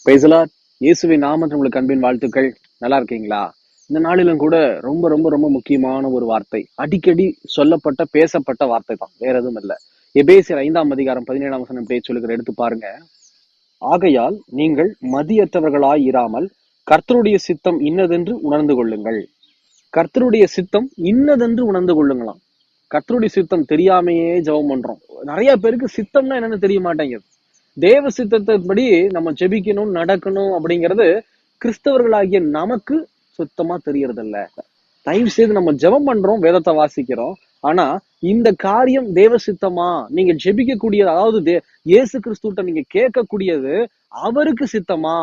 Praise the Lord. இயேசுவின் நாமத்தில் உங்களுக்கு அன்பின் வாழ்த்துக்கள். நல்லா இருக்கீங்களா? இந்த நாளிலும் கூட ரொம்ப ரொம்ப ரொம்ப முக்கியமான ஒரு வார்த்தை, அடிக்கடி சொல்லப்பட்ட பேசப்பட்ட வார்த்தை தான், வேற எதுவும் இல்லை. எபேசியர் 5:17 இப்படியே சொல்லுகிற, எடுத்து பாருங்க. ஆகையால் நீங்கள் மதியற்றவர்களாய் இராமல் கர்த்தருடைய சித்தம் இன்னதென்று உணர்ந்து கொள்ளுங்கள். கர்த்தருடைய சித்தம் இன்னதென்று உணர்ந்து கொள்ளுங்களாம். கர்த்தருடைய சித்தம் தெரியாமையே ஜெபம் பண்றோம். நிறைய பேருக்கு சித்தம்னா என்னன்னு தெரிய மாட்டேங்குது. தேவ சித்தத்தின்படி நம்ம ஜெபிக்கணும், நடக்கணும் அப்படிங்கிறது கிறிஸ்தவர்களாகிய நமக்கு சுத்தமா தெரியறது இல்ல. தயவு செய்து நம்ம ஜெபம் பண்றோம், வேதத்தை வாசிக்கிறோம். ஆனா இந்த காரியம் தேவ சித்தமா? நீங்க ஜெபிக்க கூடியது, அதாவது இயேசு கிறிஸ்துட்ட நீங்க கேட்கக்கூடியது அவருக்கு சித்தமா?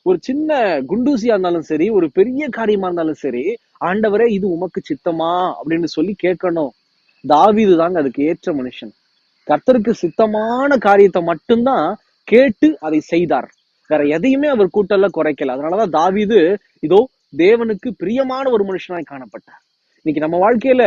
ஒரு சின்ன குண்டூசியா இருந்தாலும் சரி, ஒரு பெரிய காரியமா இருந்தாலும் சரி, ஆண்டவரே இது உமக்கு சித்தமா அப்படின்னு சொல்லி கேட்கணும். தாவீது தாங்க அதுக்கு ஏற்ற மனுஷன். கர்த்தருக்கு சித்தமான காரியத்தை மட்டும்தான் கேட்டு அதை செய்தார். வேற எதையுமே அவர் கூட்டல்ல குறைக்கல. அதனாலதான் தாவீது இதோ தேவனுக்கு பிரியமான ஒரு மனுஷனாய் காணப்பட்டார். இன்னைக்கு நம்ம வாழ்க்கையில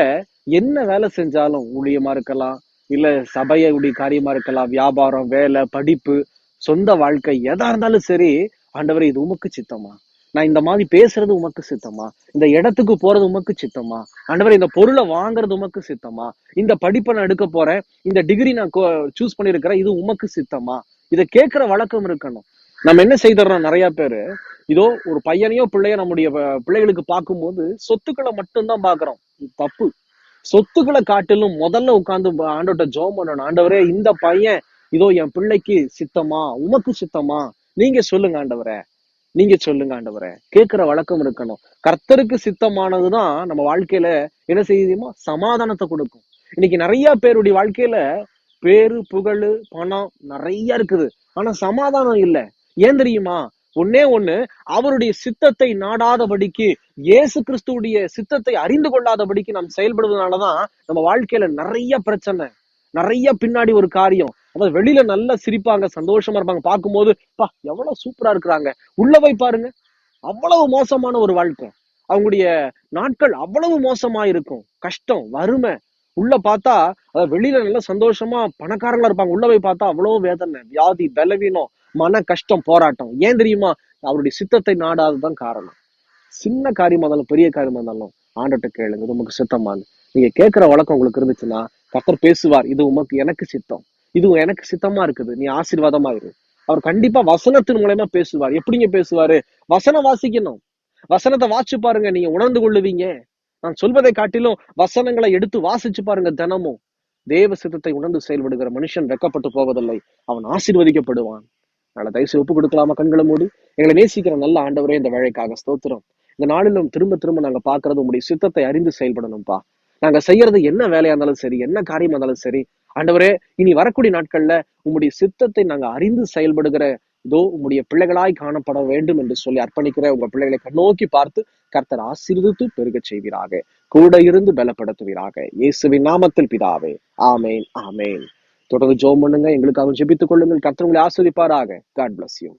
என்ன வேலை செஞ்சாலும், ஊழியமா இருக்கலாம், இல்ல சபையுடைய காரியமா இருக்கலாம், வியாபாரம், வேலை, படிப்பு, சொந்த வாழ்க்கை, எதா இருந்தாலும் சரி, ஆண்டவரே இது உமக்கு சித்தமா? நான் இந்த மாதிரி பேசுறது உமக்கு சித்தமா? இந்த இடத்துக்கு போறது உமக்கு சித்தமா? ஆண்டவரே இந்த பொருளை வாங்குறது உமக்கு சித்தமா? இந்த படிப்பை நான் எடுக்க போறேன், இந்த டிகிரி நான் சூஸ் பண்ணிருக்கிறேன், இது உமக்கு சித்தமா? இதை கேட்கிற வழக்கம் இருக்கணும். நம்ம என்ன செய்தோம், நிறைய பேரு இதோ ஒரு பையனையோ பிள்ளையோ நம்முடைய பிள்ளைகளுக்கு பார்க்கும்போது சொத்துக்களை மட்டும்தான் பாக்குறோம். தப்பு. சொத்துக்களை காட்டிலும் முதல்ல உட்கார்ந்து ஆண்டவர்கிட்ட ஜெபம் பண்ணணும். ஆண்டவரே இந்த பையன் இதோ என் பிள்ளைக்கு சித்தமா? உமக்கு சித்தமா? நீங்க சொல்லுங்க ஆண்டவரே, நீங்க சொல்லுங்க ஆண்டவரே. கேட்கிற வழக்கம் இருக்கணும். கர்த்தருக்கு சித்தமானதுதான் நம்ம வாழ்க்கையில என்ன செய்யுமோ சமாதானத்தை கொடுக்கும். இன்னைக்கு நிறைய பேருடைய வாழ்க்கையில பேரு, புகழ், பணம் நிறைய இருக்குது, ஆனா சமாதானம் இல்லை. ஏன் தெரியுமா? ஒன்னே ஒண்ணு, அவருடைய சித்தத்தை நாடாதபடிக்கு, இயேசு கிறிஸ்துவுடைய சித்தத்தை அறிந்து கொள்ளாதபடிக்கு நாம் செயல்படுவதனாலதான் நம்ம வாழ்க்கையில நிறைய பிரச்சனை, நிறைய பின்னாடி ஒரு காரியம். அதாவது வெளியில நல்லா சிரிப்பாங்க, சந்தோஷமா இருப்பாங்க, பார்க்கும்போது பா எவ்வளவு சூப்பரா இருக்கிறாங்க, உள்ள போய் பாருங்க அவ்வளவு மோசமான ஒரு வாழ்க்கை. அவங்களுடைய நாட்கள் அவ்வளவு மோசமா இருக்கும், கஷ்டம், வறுமை. உள்ள பார்த்தா வெளியில நல்லா சந்தோஷமா பணக்காரங்களா இருப்பாங்க, உள்ள போய் பார்த்தா அவ்வளவு வேதனை, வியாதி, பலவீனம், மன கஷ்டம், போராட்டம். ஏன் தெரியுமா? அவருடைய சித்தத்தை நாடாததுதான் காரணம். சின்ன காரியமா இருந்தாலும் பெரிய காரியமா இருந்தாலும் ஆண்டட்ட கேளுங்க, இது உமக்கு சித்தமானு. நீங்க கேட்கிற வழக்கம் உங்களுக்கு இருந்துச்சுன்னா கர்த்தர் பேசுவார். இது உமக்கு எனக்கு சித்தம், இது எனக்கு சித்தமா இருக்குது, நீ ஆசீர்வாதமா இரு. அவர் கண்டிப்பா வசனத்தின் மூலமா பேசுவார். எப்படிங்க பேசுவாரு? வசனம் வாசிக்கணும். வசனத்தை வாசிச்சு பாருங்க, நீங்க உணர்ந்து கொள்ளுவீங்க. நான் சொல்வதை காட்டிலும் வசனங்களை எடுத்து வாசிச்சு பாருங்க தினமும். தேவ சித்தத்தை உணர்ந்து செயல்படுகிற மனுஷன் வெட்கப்பட்டு போவதில்லை, அவன் ஆசீர்வதிக்கப்படுவான். அதனால தயவுசெய்து ஒப்பு கொடுக்கலாமா? கண்களை மூடி. எங்களை நேசிக்கிற நல்ல ஆண்டவரே, இந்த வேலைக்காக ஸ்தோத்திரம். இந்த நாளிலும் திரும்ப திரும்ப நாங்க பாக்குறது உங்களுடைய சித்தத்தை அறிந்து செயல்படணும்பா. நாங்க செய்யறது என்ன வேலையா இருந்தாலும் சரி, என்ன காரியமா இருந்தாலும் சரி, ஆண்டவரே இனி வரக்கூடிய நாட்கள்ல உங்களுடைய சித்தத்தை நாங்க அறிந்து செயல்படுகிற இதோ உங்களுடைய பிள்ளைகளாய் காணப்பட வேண்டும் என்று சொல்லி அர்ப்பணிக்கிற உங்க பிள்ளைகளை கண்ணோக்கி பார்த்து கர்த்தர் ஆசீர்வதித்து பெருகச் செய்வீராக, கூட இருந்து பலப்படுத்துவீராக. இயேசுவின் நாமத்தில் பிதாவே, ஆமேன், ஆமேன். தொடர்ந்து ஜெபம் பண்ணுங்க, எங்களுக்காக ஜெபித்துக் கொள்ளுங்கள். கர்த்தர் உங்களை ஆசீர்வதிப்பாராக. God bless you.